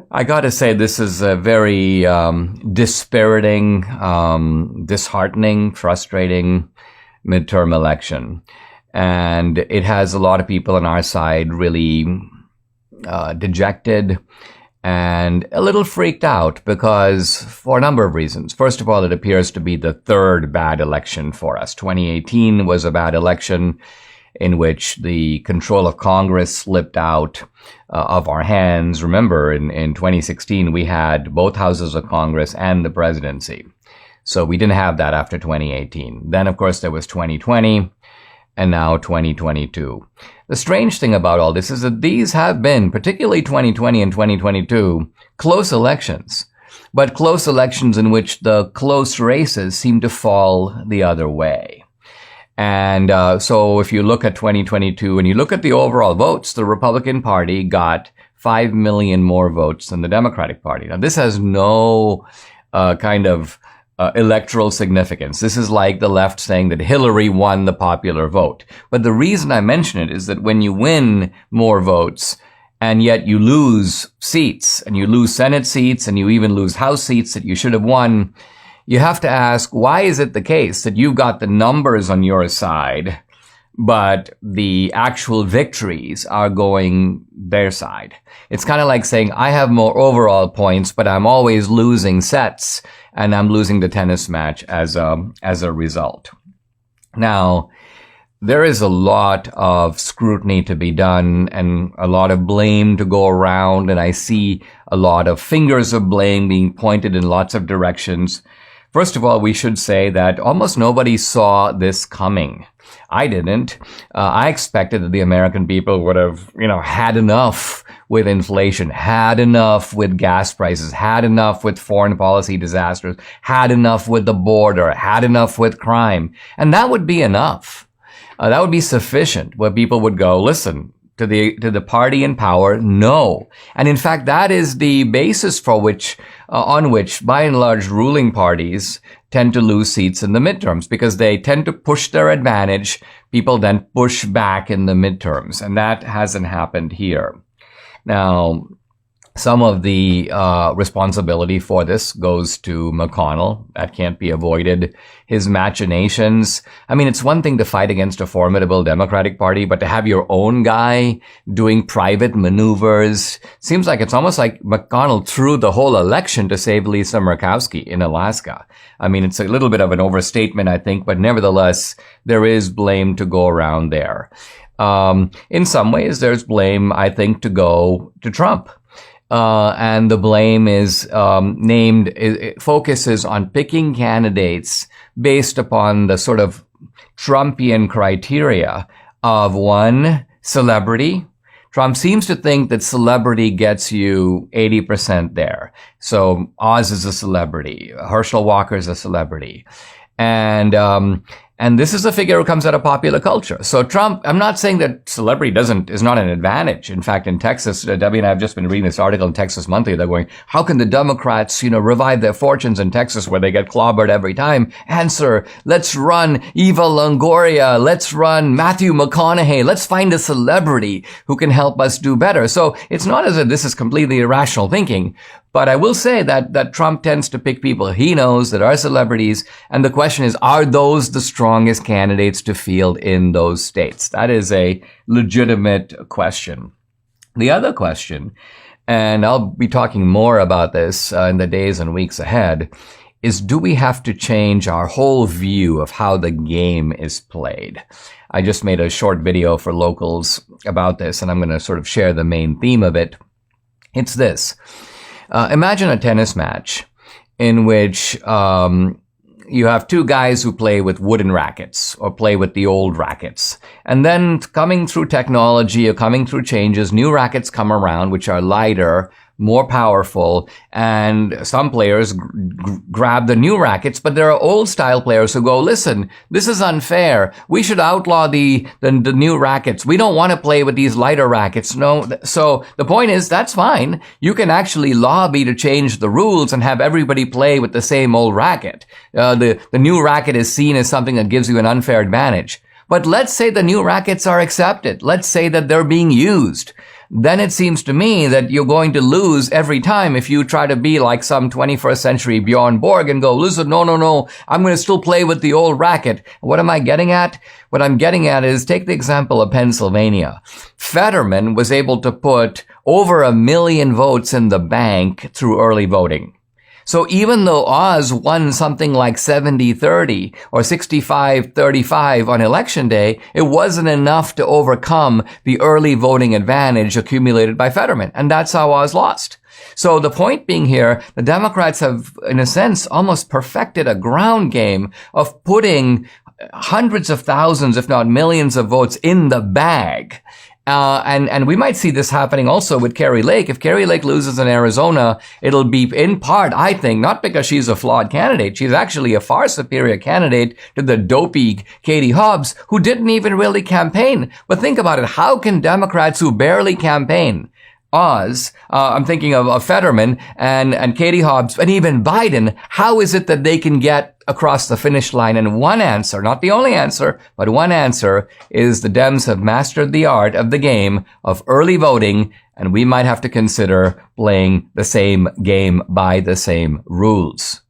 I got to say, this is a very dispiriting, disheartening, frustrating midterm election. And it has a lot of people on our side really dejected and a little freaked out because for a number of reasons. First of all, it appears to be the third bad election for us. 2018 was a bad election in which the control of Congress slipped out of our hands. Remember, in 2016, we had both houses of Congress and the presidency. So we didn't have that after 2018. Then, of course, there was 2020 and now 2022. The strange thing about all this is that these have been, particularly 2020 and 2022, close elections, but close elections in which the close races seem to fall the other way. And so if you look at 2022 and you look at the overall votes, the Republican Party got 5 million more votes than the Democratic Party. Now, this has no kind of electoral significance. This is like the left saying that Hillary won the popular vote. But the reason I mention it is that when you win more votes and yet you lose seats and you lose Senate seats and you even lose House seats that you should have won, you have to ask, why is it the case that you've got the numbers on your side, but the actual victories are going their side? It's kind of like saying, I have more overall points, but I'm always losing sets, and I'm losing the tennis match as a result. Now, there is a lot of scrutiny to be done and a lot of blame to go around, and I see a lot of fingers of blame being pointed in lots of directions. First of all, we should say that almost nobody saw this coming. I didn't. I expected that the American people would have, had enough with inflation, had enough with gas prices, had enough with foreign policy disasters, had enough with the border, had enough with crime. And that would be enough. That would be sufficient where people would go, listen, to the party in power, no. And in fact, that is the basis for which, on which, by and large, ruling parties tend to lose seats in the midterms because they tend to push their advantage. People then push back in the midterms, and that hasn't happened here. Now, some of the responsibility for this goes to McConnell. That can't be avoided. His machinations. I mean, it's one thing to fight against a formidable Democratic Party, but to have your own guy doing private maneuvers seems like it's almost like McConnell threw the whole election to save Lisa Murkowski in Alaska. I mean, it's a little bit of an overstatement, I think, but nevertheless, there is blame to go around there. In some ways, there's blame, I think, to go to Trump. And the blame is it focuses on picking candidates based upon the sort of Trumpian criteria of one, celebrity. Trump seems to think that celebrity gets you 80% there. So Oz is a celebrity. Herschel Walker is a celebrity. And this is a figure who comes out of popular culture. So Trump, I'm not saying that celebrity is not an advantage. In fact, in Texas, Debbie and I have just been reading this article in Texas Monthly. They're going, how can the Democrats, revive their fortunes in Texas where they get clobbered every time? Answer, let's run Eva Longoria. Let's run Matthew McConaughey. Let's find a celebrity who can help us do better. So it's not as if this is completely irrational thinking. But I will say that Trump tends to pick people he knows that are celebrities. And the question is, are those the strongest candidates to field in those states? That is a legitimate question. The other question, and I'll be talking more about this in the days and weeks ahead, is do we have to change our whole view of how the game is played? I just made a short video for locals about this, and I'm going to sort of share the main theme of it. It's this. Imagine a tennis match in which you have two guys who play with wooden rackets or play with the old rackets. And then coming through technology or coming through changes, new rackets come around which are lighter, more powerful, and some players grab the new rackets, but there are old style players who go, listen, this is unfair. We should outlaw the new rackets. We don't want to play with these lighter rackets. No. So the point is, that's fine. You can actually lobby to change the rules and have everybody play with the same old racket. The new racket is seen as something that gives you an unfair advantage. But let's say the new rackets are accepted. Let's say that they're being used. then it seems to me that you're going to lose every time if you try to be like some 21st century Bjorn Borg and go, listen, no, I'm going to still play with the old racket. What am I getting at? What I'm getting at is, take the example of Pennsylvania. Fetterman was able to put over 1 million votes in the bank through early voting. So even though Oz won something like 70-30 or 65-35 on election day, it wasn't enough to overcome the early voting advantage accumulated by Fetterman. And that's how Oz lost. So the point being here, the Democrats have, in a sense, almost perfected a ground game of putting hundreds of thousands, if not millions of votes in the bag. And we might see this happening also with Kari Lake. If Kari Lake loses in Arizona, it'll be in part, I think, not because she's a flawed candidate. She's actually a far superior candidate to the dopey Katie Hobbs, who didn't even really campaign. But think about it. How can Democrats who barely campaign, Oz, I'm thinking of Fetterman and Katie Hobbs and even Biden, how is it that they can get across the finish line? And one answer, not the only answer, but one answer is the Dems have mastered the art of the game of early voting, and we might have to consider playing the same game by the same rules.